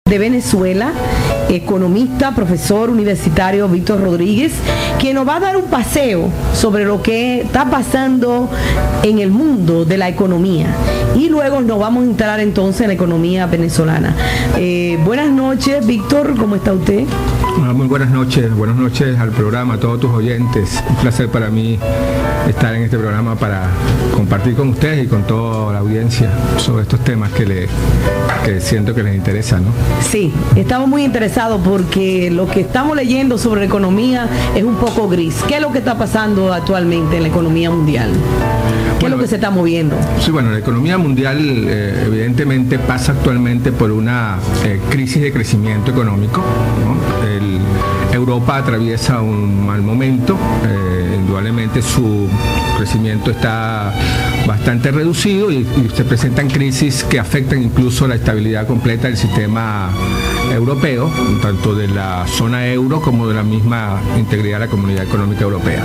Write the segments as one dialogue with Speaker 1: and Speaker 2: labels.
Speaker 1: de Venezuela, economista, profesor universitario Víctor Rodríguez, que nos va a dar un paseo sobre lo que está pasando en el mundo de la economía. Y luego nos vamos a entrar entonces en la economía venezolana. Buenas noches, Víctor, ¿cómo está usted?
Speaker 2: Muy buenas noches al programa, a todos tus oyentes. Un placer para mí estar en este programa para compartir con ustedes y con toda la audiencia sobre estos temas que siento que les interesan, ¿no?
Speaker 1: Sí, estamos muy interesados porque lo que estamos leyendo sobre la economía es un poco gris. ¿Qué es lo que está pasando actualmente en la economía mundial? ¿Qué es lo que se está moviendo?
Speaker 2: Sí, bueno, la economía mundial evidentemente pasa actualmente por una crisis de crecimiento económico, ¿no? Europa atraviesa un mal momento, indudablemente su crecimiento está bastante reducido y se presentan crisis que afectan incluso la estabilidad completa del sistema europeo, tanto de la zona euro como de la misma integridad de la Comunidad Económica Europea.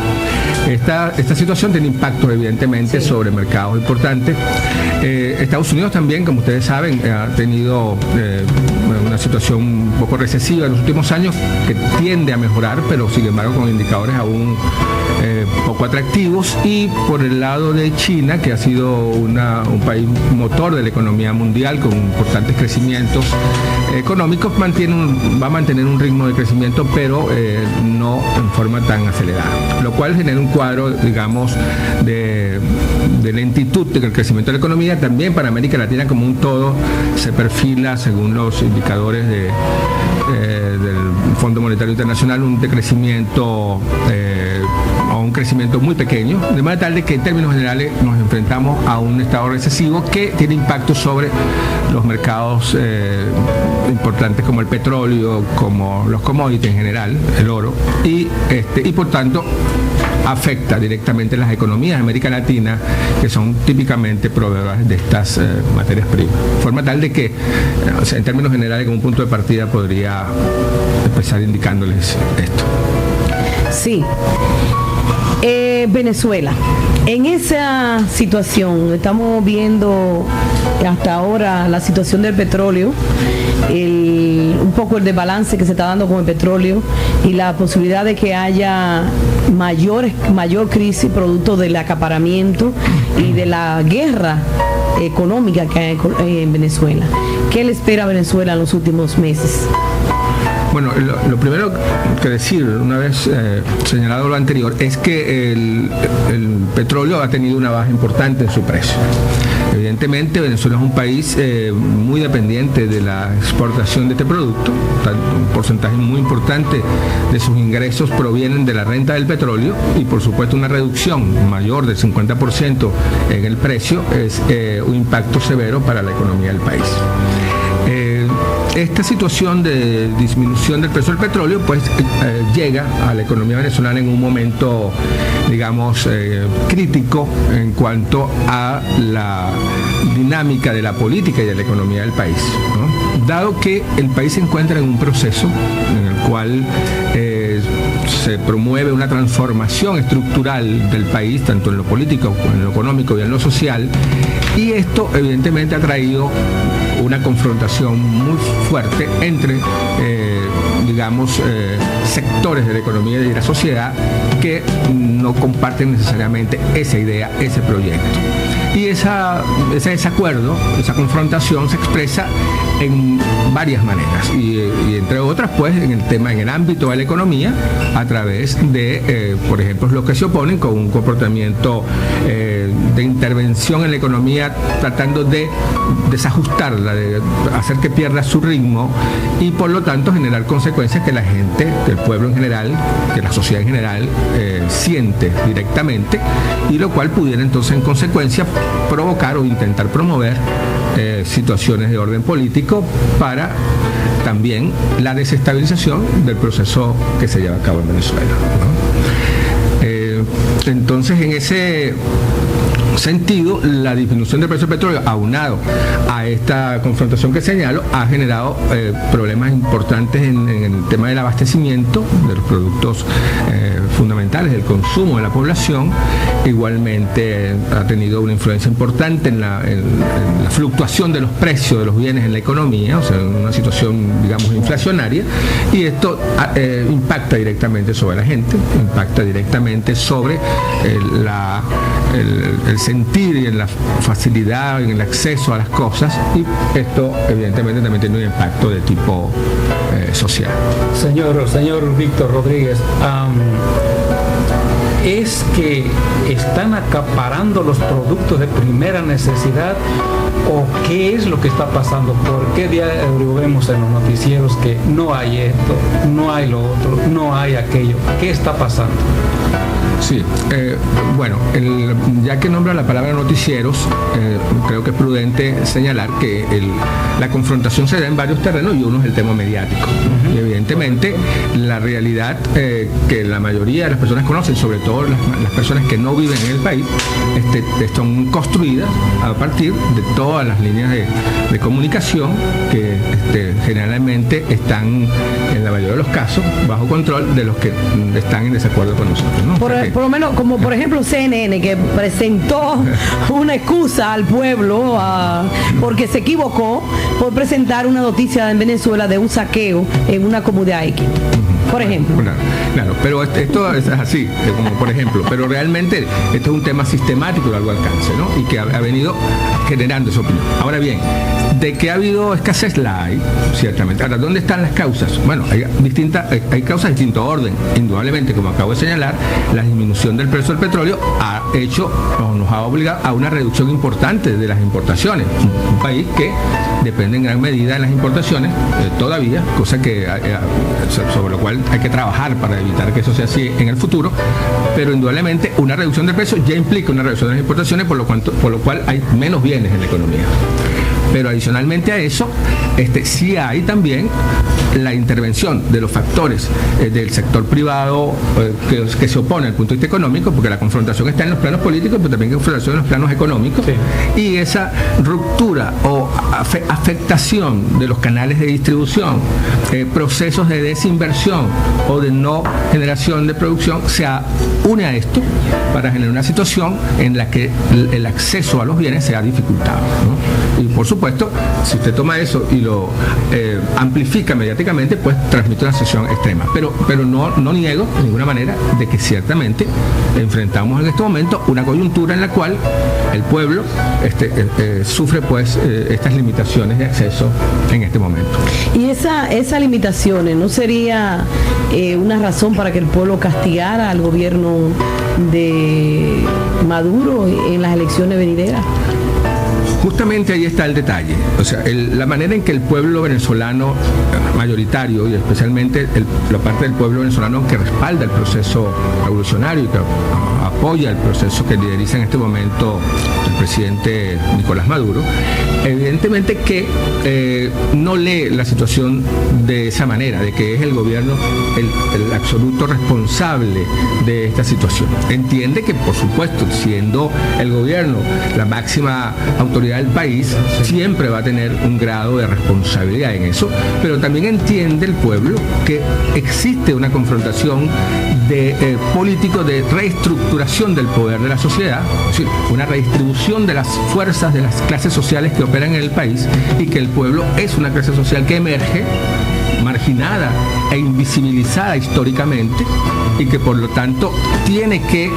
Speaker 2: Esta situación tiene impactos evidentemente sobre mercados importantes. Estados Unidos también, como ustedes saben, ha tenido una situación un poco recesiva en los últimos años que tiende a mejorar, pero sin embargo con indicadores aún poco atractivos. Y por el lado de China, que ha sido un país motor de la economía mundial con importantes crecimientos económicos, va a mantener un ritmo de crecimiento, pero no en forma tan acelerada, lo cual genera un cuadro, digamos, de lentitud del crecimiento de la economía. También para América Latina como un todo se perfila, según los indicadores del Fondo Monetario Internacional, un decrecimiento o un crecimiento muy pequeño, de manera tal de que en términos generales nos enfrentamos a un estado recesivo que tiene impacto sobre los mercados importantes como el petróleo, como los commodities en general, el oro, y por tanto afecta directamente las economías de América Latina, que son típicamente proveedoras de estas materias primas. De forma tal de que, en términos generales, como un punto de partida podría empezar indicándoles esto.
Speaker 1: Sí. Venezuela. En esa situación, estamos viendo hasta ahora la situación del petróleo, un poco el desbalance que se está dando con el petróleo y la posibilidad de que haya mayor crisis producto del acaparamiento y de la guerra económica que hay en Venezuela. ¿Qué le espera a Venezuela en los últimos meses?
Speaker 2: Bueno, lo primero que decir, una vez señalado lo anterior, es que el petróleo ha tenido una baja importante en su precio. Evidentemente, Venezuela es un país muy dependiente de la exportación de este producto. Un porcentaje muy importante de sus ingresos provienen de la renta del petróleo y, por supuesto, una reducción mayor del 50% en el precio es un impacto severo para la economía del país. Esta situación de disminución del precio del petróleo pues llega a la economía venezolana en un momento, digamos, crítico en cuanto a la dinámica de la política y de la economía del país, ¿no? Dado que el país se encuentra en un proceso en el cual se promueve una transformación estructural del país, tanto en lo político, en lo económico y en lo social, y esto evidentemente ha traído una confrontación muy fuerte entre, sectores de la economía y de la sociedad que no comparten necesariamente esa idea, ese proyecto. Y ese desacuerdo, esa confrontación se expresa en varias maneras y entre otras pues en el ámbito de la economía a través de, por ejemplo, los que se oponen con un comportamiento de intervención en la economía tratando de desajustarla, de hacer que pierda su ritmo y por lo tanto generar consecuencias que la gente, que el pueblo en general, que la sociedad en general siente directamente y lo cual pudiera entonces en consecuencia provocar o intentar promover situaciones de orden político para también la desestabilización del proceso que se lleva a cabo en Venezuela, ¿no? Entonces en ese sentido, la disminución del precio del petróleo, aunado a esta confrontación que señalo, ha generado problemas importantes en el tema del abastecimiento de los productos fundamentales, del consumo de la población. Igualmente ha tenido una influencia importante en la fluctuación de los precios de los bienes en la economía, o sea, en una situación, digamos, inflacionaria, y esto impacta directamente sobre la gente, impacta directamente sobre el sentir y en la facilidad, en el acceso a las cosas, y esto evidentemente también tiene un impacto de tipo social.
Speaker 3: Señor Víctor Rodríguez, ¿es que están acaparando los productos de primera necesidad o qué es lo que está pasando? ¿Por qué diario vemos en los noticieros que no hay esto, no hay lo otro, no hay aquello? ¿Qué está pasando?
Speaker 2: Sí, bueno, ya que nombra la palabra noticieros, creo que es prudente señalar que la confrontación se da en varios terrenos y uno es el tema mediático. Y evidentemente la realidad que la mayoría de las personas conocen, sobre todo las personas que no viven en el país, son construidas a partir de todas las líneas de comunicación que generalmente están, en la mayoría de los casos, bajo control de los que están en desacuerdo con nosotros, ¿no?
Speaker 1: Por lo menos, como por ejemplo CNN, que presentó una excusa al pueblo porque se equivocó por presentar una noticia en Venezuela de un saqueo en una comunidad X, por ejemplo.
Speaker 2: Claro, pero esto es así, como por ejemplo, pero realmente esto es un tema sistemático de largo alcance, ¿no? Y que ha venido generando esa opinión. Ahora bien, de que ha habido escasez, la hay, ciertamente. Ahora, ¿dónde están las causas? Bueno, hay causas de distinto orden. Indudablemente, como acabo de señalar, la disminución del precio del petróleo nos ha obligado a una reducción importante de las importaciones. Un país que depende en gran medida de las importaciones todavía, cosa que sobre lo cual hay que trabajar para evitar que eso sea así en el futuro, pero indudablemente una reducción del precio ya implica una reducción de las importaciones, por lo cual hay menos bienes en la economía. Pero adicionalmente a eso, sí hay también la intervención de los factores del sector privado que se opone al punto de vista económico, porque la confrontación está en los planos políticos, pero también hay confrontación en los planos económicos. Sí. Y esa ruptura o afectación de los canales de distribución, procesos de desinversión o de no generación de producción, se une a esto para generar una situación en la que el acceso a los bienes se ha dificultado, ¿no? Y por supuesto, si usted toma eso y lo amplifica mediáticamente, pues transmite una situación extrema. Pero no niego de ninguna manera de que ciertamente enfrentamos en este momento una coyuntura en la cual el pueblo sufre pues estas limitaciones de acceso en este momento.
Speaker 1: Y esas limitaciones no sería una razón para que el pueblo castigara al gobierno de Maduro en las elecciones venideras.
Speaker 2: Justamente ahí está el detalle, o sea, la manera en que el pueblo venezolano mayoritario y especialmente la parte del pueblo venezolano que respalda el proceso revolucionario y que apoya el proceso que lideriza en este momento el presidente Nicolás Maduro, evidentemente que no lee la situación de esa manera, de que es el gobierno el absoluto responsable de esta situación. Entiende que, por supuesto, siendo el gobierno la máxima autoridad del país, siempre va a tener un grado de responsabilidad en eso, pero también entiende el pueblo que existe una confrontación de político de reestructuración del poder de la sociedad, es decir, una redistribución de las fuerzas de las clases sociales que operan en el país, y que el pueblo es una clase social que emerge marginada e invisibilizada históricamente, y que por lo tanto tiene que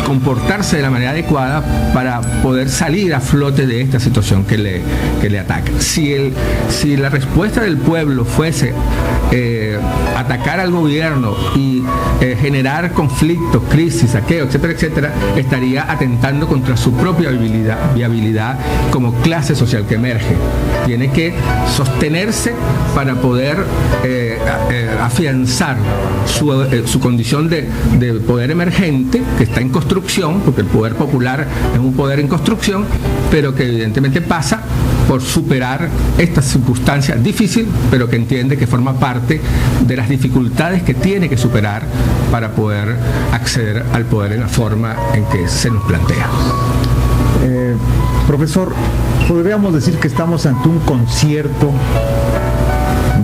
Speaker 2: comportarse de la manera adecuada para poder salir a flote de esta situación que le ataca. Si la respuesta del pueblo fuese atacar al gobierno y generar conflictos, crisis, saqueo, etcétera, etcétera, estaría atentando contra su propia viabilidad como clase social que emerge. Tiene que sostenerse para poder afianzar su condición de poder emergente, que está en construcción, porque el poder popular es un poder en construcción, pero que evidentemente pasa por superar esta circunstancia difícil, pero que entiende que forma parte de las dificultades que tiene que superar para poder acceder al poder en la forma en que se nos plantea.
Speaker 4: Profesor, ¿podríamos decir que estamos ante un concierto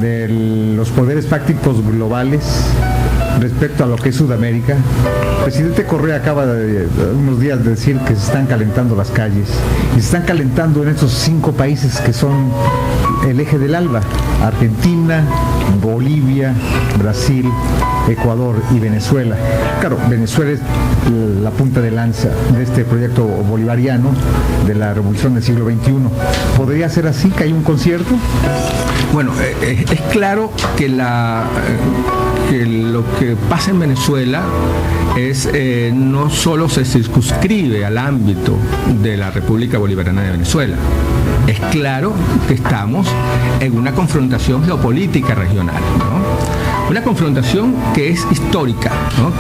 Speaker 4: de los poderes fácticos globales respecto a lo que es Sudamérica? El presidente Correa acaba de unos días de decir que se están calentando las calles, y se están calentando en estos 5 países que son el eje del ALBA: Argentina, Bolivia, Brasil, Ecuador y Venezuela. Claro, Venezuela es la punta de lanza de este proyecto bolivariano de la revolución del siglo XXI. ¿Podría ser así, que hay un concierto?
Speaker 2: Bueno, es claro que lo que pasa en Venezuela no solo se circunscribe al ámbito de la República Bolivariana de Venezuela. Es claro que estamos en una confrontación geopolítica regional, ¿no? Una confrontación que es histórica, ¿no?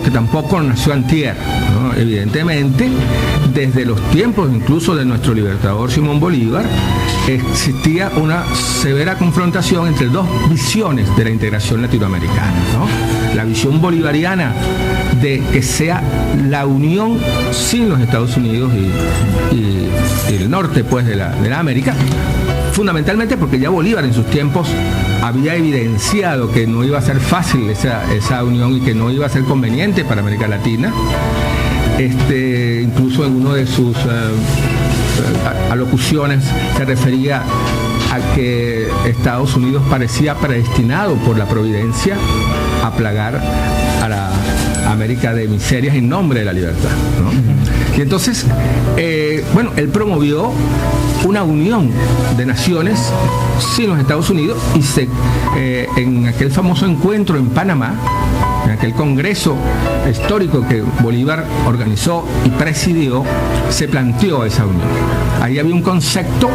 Speaker 2: Que tampoco nació antier, ¿no? Evidentemente, desde los tiempos incluso de nuestro libertador Simón Bolívar, existía una severa confrontación entre 2 visiones de la integración latinoamericana, ¿no? La visión bolivariana de que sea la unión sin los Estados Unidos y el norte, pues, de la América, fundamentalmente porque ya Bolívar en sus tiempos había evidenciado que no iba a ser fácil esa unión y que no iba a ser conveniente para América Latina. Incluso en uno de sus alocuciones se refería a que Estados Unidos parecía predestinado por la providencia a plagar a la América de miserias en nombre de la libertad, ¿no? Y entonces, él promovió una unión de naciones sin los Estados Unidos, y en aquel famoso encuentro en Panamá, en aquel congreso histórico que Bolívar organizó y presidió, se planteó esa unión. Ahí había un concepto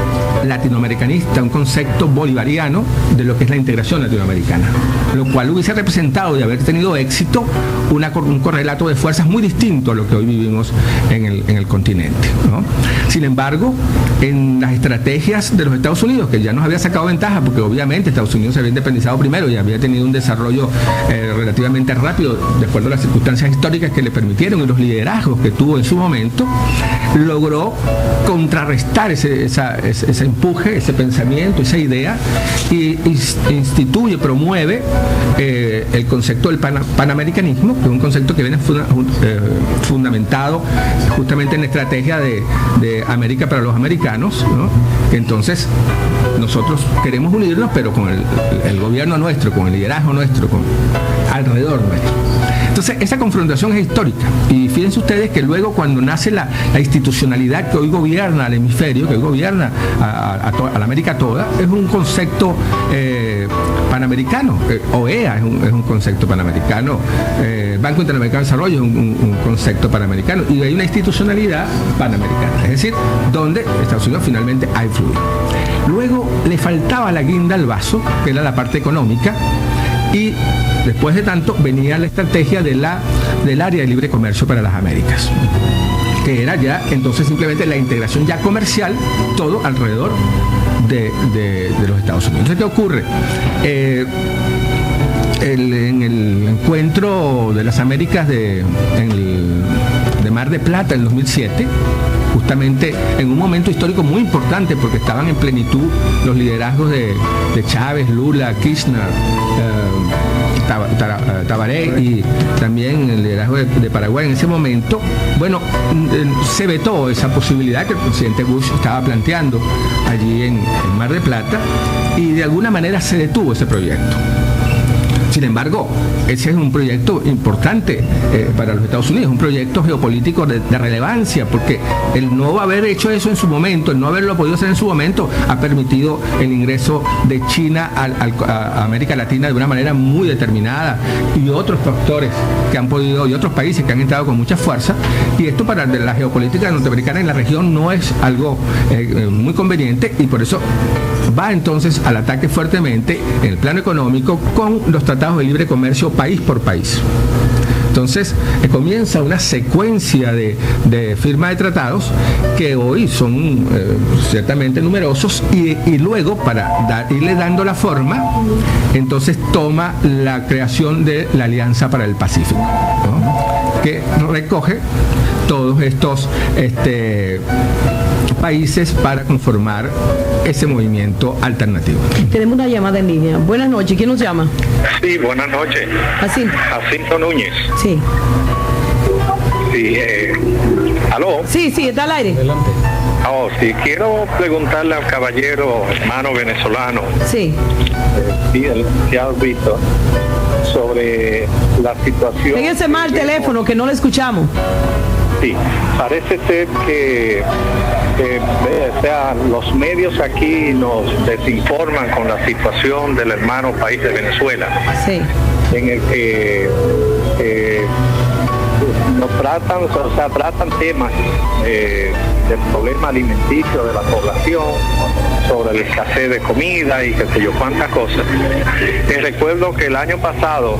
Speaker 2: latinoamericanista, un concepto bolivariano de lo que es la integración latinoamericana, lo cual hubiese representado, de haber tenido éxito, un correlato de fuerzas muy distinto a lo que hoy vivimos en el continente, ¿no? Sin embargo, en las estrategias de los Estados Unidos, que ya nos había sacado ventaja, porque obviamente Estados Unidos se había independizado primero y había tenido un desarrollo relativamente rápido, de acuerdo a las circunstancias históricas que le permitieron y los liderazgos que tuvo en su momento, logró contrarrestar ese empuje, ese pensamiento, esa idea, y instituye, promueve el concepto del panamericanismo, que es un concepto que viene fundamentado justamente en la estrategia de América para los americanos, ¿no? Que entonces nosotros queremos unirnos, pero con el gobierno nuestro, con el liderazgo nuestro, alrededor nuestro. Entonces, esa confrontación es histórica. Y fíjense ustedes que luego, cuando nace la institucionalidad que hoy gobierna al hemisferio, que hoy gobierna a la América toda, es un concepto panamericano. OEA es un concepto panamericano. Banco Interamericano de Desarrollo es un concepto panamericano. Y hay una institucionalidad panamericana. Es decir, donde Estados Unidos finalmente ha influido. Luego le faltaba la guinda al vaso, que era la parte económica, y después de tanto venía la estrategia del área de libre comercio para las Américas, que era ya entonces simplemente la integración ya comercial, todo alrededor de los Estados Unidos. Entonces, ¿qué ocurre? En el encuentro de las Américas de Mar de Plata en 2007, justamente en un momento histórico muy importante, porque estaban en plenitud los liderazgos de Chávez, Lula, Kirchner, Tabaré, y también el liderazgo de Paraguay en ese momento. Bueno, se vetó esa posibilidad que el presidente Bush estaba planteando allí en Mar de Plata, y de alguna manera se detuvo ese proyecto. Sin embargo, ese es un proyecto importante para los Estados Unidos, un proyecto geopolítico de relevancia, porque el no haber hecho eso en su momento, el no haberlo podido hacer en su momento, ha permitido el ingreso de China a América Latina de una manera muy determinada, y otros factores que han podido, y otros países que han entrado con mucha fuerza, y esto para la geopolítica norteamericana en la región no es algo muy conveniente, y por eso va entonces al ataque fuertemente en el plano económico con los tratados de libre comercio país por país. Entonces comienza una secuencia de firma de tratados que hoy son ciertamente numerosos, y luego, para irle dando la forma, entonces toma la creación de la Alianza para el Pacífico, ¿no? Que recoge todos estos países para conformar ese movimiento alternativo.
Speaker 1: Tenemos una llamada en línea. Buenas noches, ¿quién nos llama?
Speaker 5: Sí, buenas noches. Jacinto Núñez.
Speaker 1: Sí.
Speaker 5: Sí, ¿aló?
Speaker 1: Sí, está al aire.
Speaker 3: Adelante.
Speaker 5: Oh, sí, quiero preguntarle al caballero hermano venezolano.
Speaker 1: Sí.
Speaker 5: Sí, el licenciado Víctor, sobre la situación.
Speaker 1: Péguese más el teléfono, que no le escuchamos.
Speaker 5: Sí, parece ser que los medios aquí nos desinforman con la situación del hermano país de Venezuela.
Speaker 1: Sí.
Speaker 5: En el que nos tratan temas del problema alimenticio de la población, sobre la escasez de comida y qué sé yo cuántas cosas. Recuerdo que el año pasado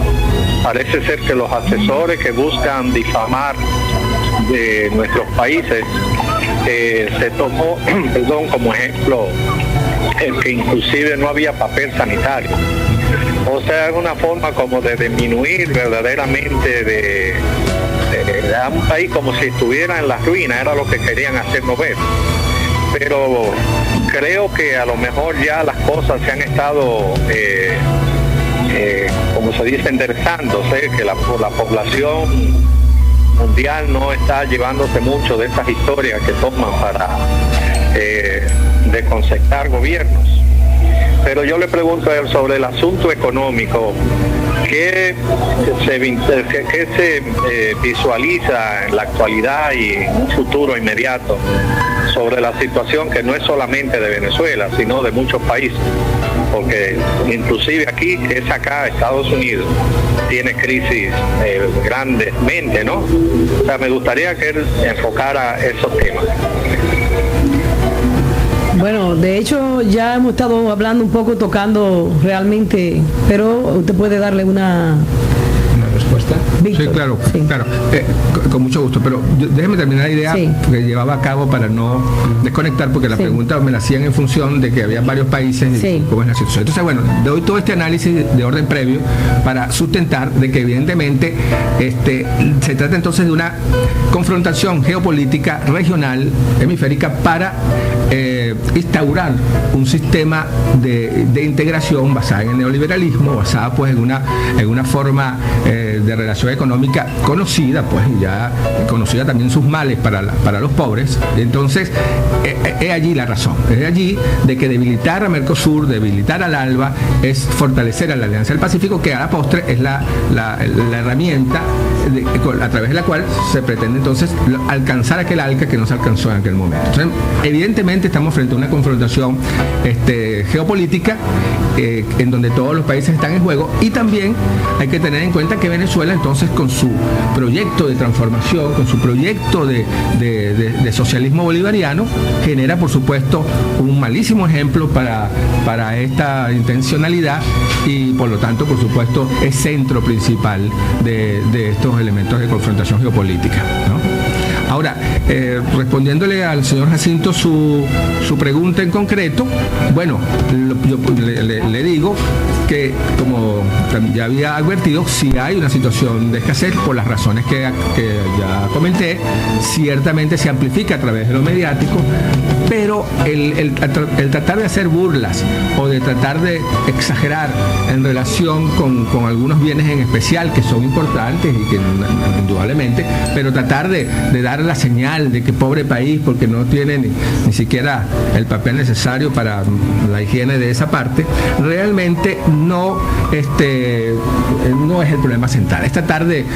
Speaker 5: parece ser que los asesores que buscan difamar de nuestros países se tomó como ejemplo el que inclusive no había papel sanitario. O sea, es una forma como de disminuir verdaderamente de un país como si estuviera en la ruina, era lo que querían hacernos ver. Pero creo que a lo mejor ya las cosas se han estado, como se dice, enderezándose, que la población mundial no está llevándose mucho de esas historias que toman para desconcertar gobiernos. Pero yo le pregunto a él sobre el asunto económico. ¿Qué se visualiza en la actualidad y en un futuro inmediato sobre la situación que no es solamente de Venezuela, sino de muchos países? Porque inclusive aquí, que es acá, Estados Unidos, tiene crisis grandemente, ¿no? O sea, me gustaría que él enfocara esos temas.
Speaker 1: Bueno, de hecho ya hemos estado hablando un poco, tocando realmente, pero usted puede darle una
Speaker 2: respuesta.
Speaker 1: Víctor.
Speaker 2: Sí, claro.
Speaker 1: Sí.
Speaker 2: Claro. Con mucho gusto, pero déjeme terminar la idea que llevaba a cabo para no desconectar, porque la pregunta me la hacían en función de que había varios países y cómo es la situación. Entonces, bueno, doy todo este análisis de orden previo para sustentar de que evidentemente se trata entonces de una confrontación geopolítica regional, hemisférica, para instaurar un sistema de integración basada en el neoliberalismo, basada pues en una forma de relación económica conocida, pues, y ya conocida también sus males para los pobres. Entonces, es allí la razón, es allí de que debilitar a Mercosur, debilitar al ALBA, es fortalecer a la Alianza del Pacífico, que a la postre es la herramienta a través de la cual se pretende entonces alcanzar aquel ALCA que no se alcanzó en aquel momento. Entonces, evidentemente estamos frente a una confrontación geopolítica en donde todos los países están en juego, y también hay que tener en cuenta que Venezuela entonces, con su proyecto de transformación, con su proyecto de socialismo bolivariano, genera por supuesto un malísimo ejemplo para esta intencionalidad, y por lo tanto por supuesto es centro principal de estos elementos de confrontación geopolítica, ¿no? Ahora, respondiéndole al señor Jacinto su pregunta en concreto, bueno, yo le digo que, como ya había advertido, si hay una situación de escasez por las razones que ya comenté, ciertamente se amplifica a través de lo mediático, pero el tratar de hacer burlas o de tratar de exagerar en relación con algunos bienes en especial que son importantes y que indudablemente, pero tratar de dar la señal de que pobre país porque no tiene ni siquiera el papel necesario para la higiene de esa parte, realmente no es el problema central. Es tratar de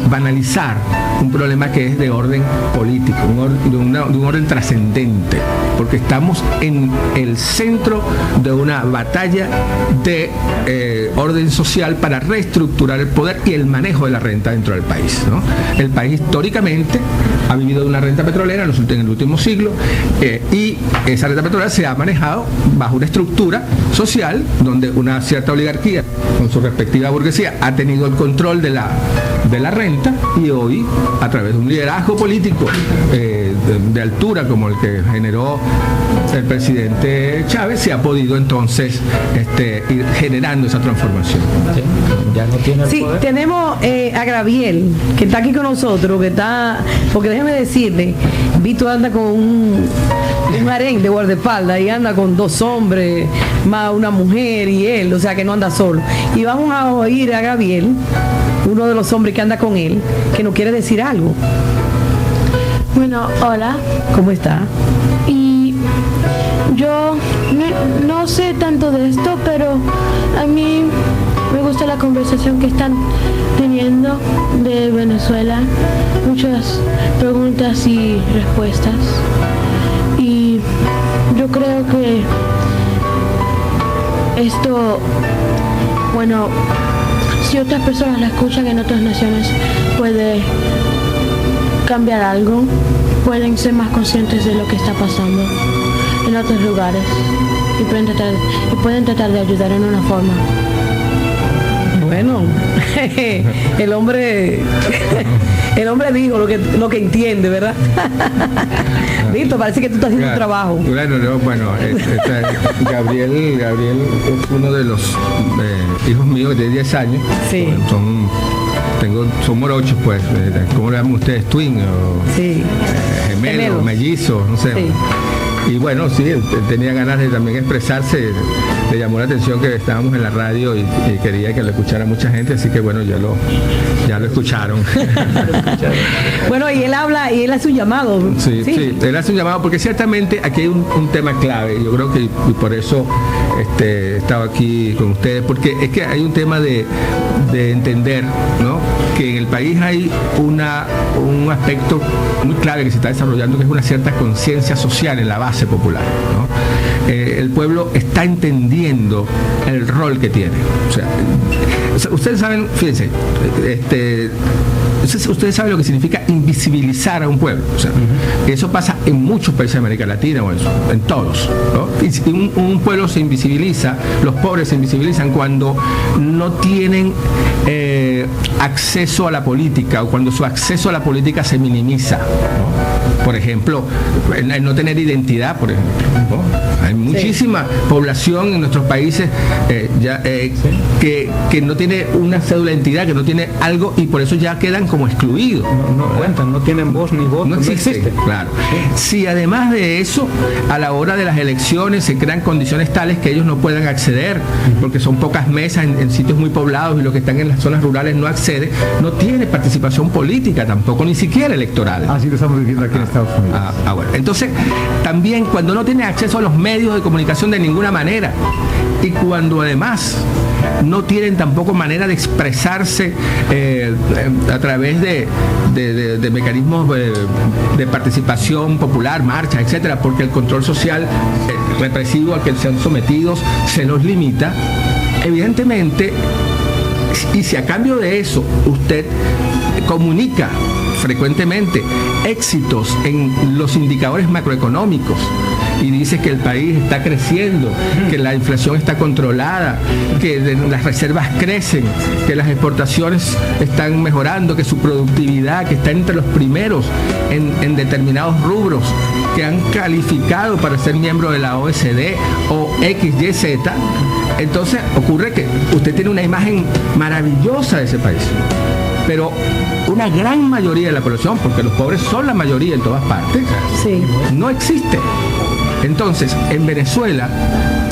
Speaker 2: banalizar un problema que es de orden político, de un orden trascendente, porque estamos en el centro de una batalla de orden social para reestructurar el poder y el manejo de la renta dentro del país, ¿no? El país históricamente ha vivido de una renta petrolera en el último siglo, y esa renta petrolera se ha manejado bajo una estructura social donde una cierta oligarquía con su respectiva burguesía ha tenido el control de la renta, y hoy, a través de un liderazgo político de altura como el que generó el presidente Chávez, se ha podido entonces ir generando esa transformación.
Speaker 3: Sí, ya no tiene el poder.
Speaker 1: Tenemos a Gabriel, que está aquí con nosotros, porque déjeme decirle, Víctor anda con un harén de guardaespaldas y anda con 2 hombres, más una mujer y él, o sea que no anda solo. Y vamos a oír a Gabriel, uno de los hombres que anda con él, que nos quiere decir algo.
Speaker 6: Bueno, hola.
Speaker 1: ¿Cómo está?
Speaker 6: Y yo no sé tanto de esto, pero a mí me gusta la conversación que están teniendo de Venezuela. Muchas preguntas y respuestas. Y yo creo que esto, bueno, si otras personas la escuchan en otras naciones, puede cambiar algo, pueden ser más conscientes de lo que está pasando en otros lugares y pueden tratar de ayudar en una forma.
Speaker 1: Bueno, el hombre dijo lo que entiende, ¿verdad? Víctor, parece que tú estás haciendo un trabajo.
Speaker 2: Gabriel es uno de los hijos míos de 10 años.
Speaker 1: Sí.
Speaker 2: Son morochos, pues. ¿Cómo le llaman ustedes? ¿Twin? O,
Speaker 1: sí.
Speaker 2: Gemelos, mellizos, no sé. Sí. Y bueno, sí, él tenía ganas de también expresarse. Le llamó la atención que estábamos en la radio y quería que lo escuchara mucha gente, así que bueno, ya lo escucharon.
Speaker 1: Bueno, y él habla y él hace un llamado.
Speaker 2: Sí, él hace un llamado porque ciertamente aquí hay un tema clave. Yo creo que y por eso he estado aquí con ustedes, porque es que hay un tema de entender, ¿no?, que en el país hay un aspecto muy clave que se está desarrollando, que es una cierta conciencia social en la base popular, ¿no? El pueblo está entendiendo el rol que tiene. O sea, ustedes saben, fíjense, ustedes saben lo que significa invisibilizar a un pueblo. O sea, eso pasa en muchos países de América Latina, o en todos, ¿no? Y un pueblo se invisibiliza, los pobres se invisibilizan cuando no tienen acceso a la política, o cuando su acceso a la política se minimiza, ¿no? Por ejemplo, el no tener identidad, por ejemplo, ¿no? Hay muchísima población en nuestros países que no tiene una cédula de identidad, que no tiene algo, y por eso ya quedan como excluidos.
Speaker 3: No cuentan, no tienen voz ni voto.
Speaker 2: No existe. Claro. Si además de eso, a la hora de las elecciones se crean condiciones tales que ellos no puedan acceder, porque son pocas mesas en sitios muy poblados y los que están en las zonas rurales no acceden, no tiene participación política tampoco, ni siquiera electoral.
Speaker 4: Así lo estamos viviendo aquí en Estados Unidos.
Speaker 2: Bueno. Entonces, también cuando no tiene acceso a los medios de comunicación de ninguna manera, y cuando además no tienen tampoco manera de expresarse a través de mecanismos de participación popular, marchas, etcétera, porque el control social represivo al que sean sometidos se los limita, evidentemente. Y si a cambio de eso usted comunica frecuentemente éxitos en los indicadores macroeconómicos y dice que el país está creciendo, que la inflación está controlada, que las reservas crecen, que las exportaciones están mejorando, que su productividad, que está entre los primeros en determinados rubros, que han calificado para ser miembro de la OECD o XYZ, entonces ocurre que usted tiene una imagen maravillosa de ese país. Pero una gran mayoría de la población, porque los pobres son la mayoría en todas partes,
Speaker 1: sí,
Speaker 2: no existe. Entonces, en Venezuela,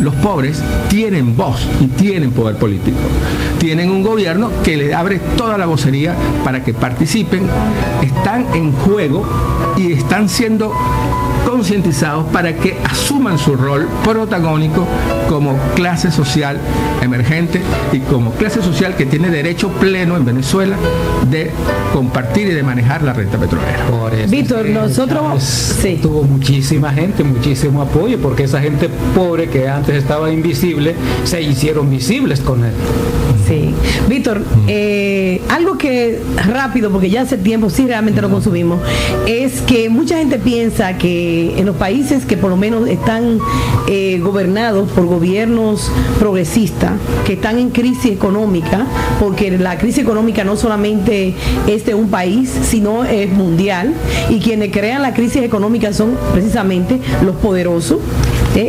Speaker 2: los pobres tienen voz y tienen poder político. Tienen un gobierno que les abre toda la vocería para que participen, están en juego y están siendo concientizados para que asuman su rol protagónico como clase social emergente y como clase social que tiene derecho pleno en Venezuela de compartir y de manejar la renta petrolera.
Speaker 3: Por eso
Speaker 1: Víctor, nosotros
Speaker 3: tuvo muchísima gente, muchísimo apoyo, porque esa gente pobre que antes estaba invisible se hicieron visibles con él.
Speaker 1: Sí. Víctor, algo que rápido, porque ya hace tiempo sí realmente lo consumimos, es que mucha gente piensa que en los países que por lo menos están gobernados por gobiernos progresistas, que están en crisis económica, porque la crisis económica no solamente es de un país, sino es mundial, y quienes crean la crisis económica son precisamente los poderosos.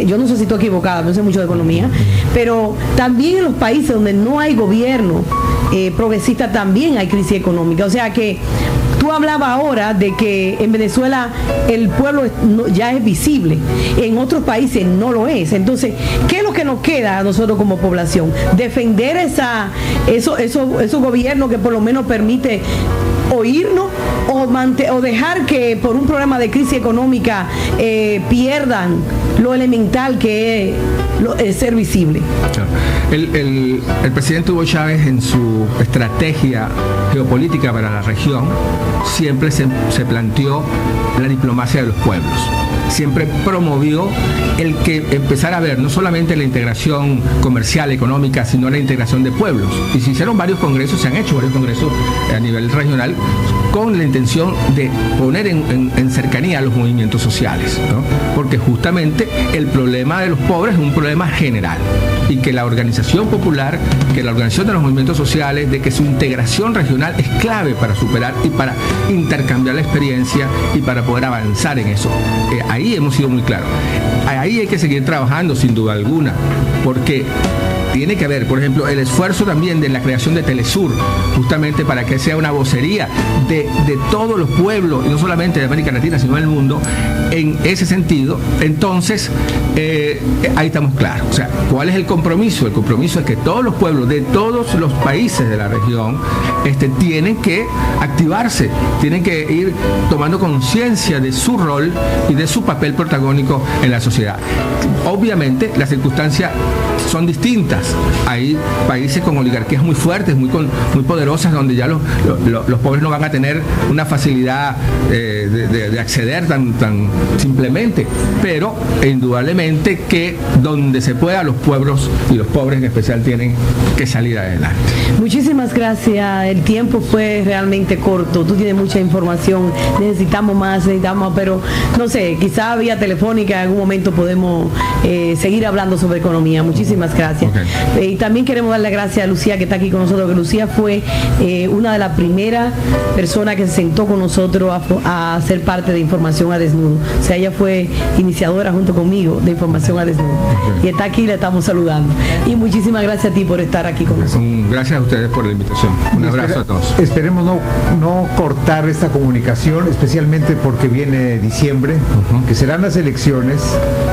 Speaker 1: Yo no sé si estoy equivocada, no sé mucho de economía, pero también en los países donde no hay gobierno progresista también hay crisis económica. O sea que tú hablabas ahora de que en Venezuela el pueblo ya es visible, en otros países no lo es. Entonces, ¿qué es lo que nos queda a nosotros como población? Defender esos gobiernos que por lo menos permite oírnos o dejar que por un problema de crisis económica pierdan lo elemental que es ser visible.
Speaker 2: El presidente Hugo Chávez, en su estrategia geopolítica para la región, siempre se planteó la diplomacia de los pueblos. Siempre promovió el que empezara a ver no solamente la integración comercial, económica, sino la integración de pueblos. Y se hicieron varios congresos, se han hecho varios congresos a nivel regional con la intención de poner en cercanía a los movimientos sociales, ¿no? Porque justamente el problema de los pobres es un problema general, y que la organización popular, que la organización de los movimientos sociales, de que su integración regional es clave para superar y para intercambiar la experiencia y para poder avanzar en eso. Ahí hemos sido muy claros. Ahí hay que seguir trabajando sin duda alguna, porque tiene que haber, por ejemplo, el esfuerzo también de la creación de Telesur, justamente para que sea una vocería de todos los pueblos, y no solamente de América Latina, sino del mundo, en ese sentido. Entonces, ahí estamos claros. O sea, ¿cuál es el compromiso? El compromiso es que todos los pueblos de todos los países de la región tienen que activarse, tienen que ir tomando conciencia de su rol y de su papel protagónico en la sociedad. Obviamente, las circunstancias son distintas. Hay países con oligarquías muy fuertes, muy poderosas, donde ya los pobres no van a tener una facilidad de acceder tan simplemente, pero indudablemente que donde se pueda, los pueblos y los pobres en especial tienen que salir adelante.
Speaker 1: Muchísimas gracias. El tiempo fue realmente corto. Tú tienes mucha información. Necesitamos más, pero no sé, quizá vía telefónica en algún momento podemos seguir hablando sobre economía. Muchísimas gracias. Okay. Y también queremos darle gracias a Lucía, que está aquí con nosotros, que Lucía fue una de las primeras personas que se sentó con nosotros a ser parte de Información a Desnudo. O sea, ella fue iniciadora junto conmigo de Información a Desnudo. Okay. Y está aquí, le estamos saludando. Y muchísimas gracias a ti por estar aquí con nosotros.
Speaker 2: Gracias a ustedes por la invitación. Un abrazo a todos.
Speaker 4: Esperemos no cortar esta comunicación, especialmente porque viene diciembre, que serán las elecciones,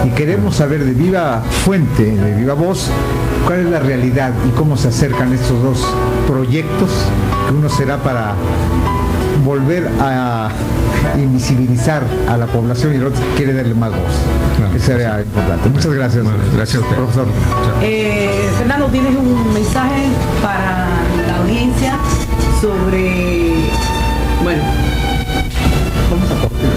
Speaker 4: y queremos saber de viva fuente, de viva voz, cuál es la realidad y cómo se acercan estos dos proyectos, que uno será para volver a invisibilizar a la población y el otro quiere darle más voz. Claro, que sería importante. Muchas gracias.
Speaker 2: Bueno, gracias a usted,
Speaker 4: profesor.
Speaker 1: Fernando, ¿tienes un mensaje para la audiencia sobre... Bueno,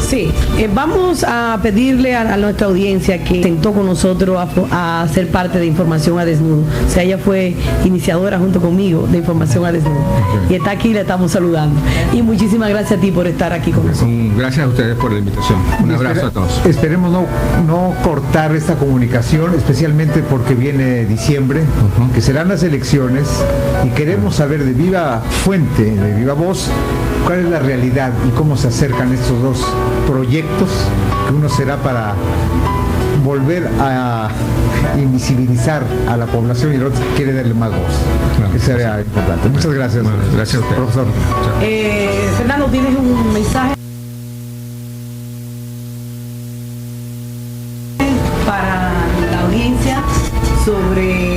Speaker 1: sí, vamos a pedirle a nuestra audiencia que sentó con nosotros a ser parte de Información a Desnudo. O sea, ella fue iniciadora junto conmigo de Información a Desnudo. Okay. Y está aquí, le estamos saludando. Y muchísimas gracias a ti por estar aquí con nosotros.
Speaker 2: Gracias a ustedes por la invitación. Un abrazo a todos.
Speaker 4: Esperemos no cortar esta comunicación, especialmente porque viene diciembre, que serán las elecciones, y queremos saber de viva fuente, de viva voz, cuál es la realidad y cómo se acercan estos dos proyectos, que uno será para volver a invisibilizar a la población y el otro quiere darle más voz. Claro, que sería importante. Muchas gracias.
Speaker 2: Bueno, gracias a usted,
Speaker 4: profesor.
Speaker 1: Fernando, ¿tienes un mensaje para la audiencia sobre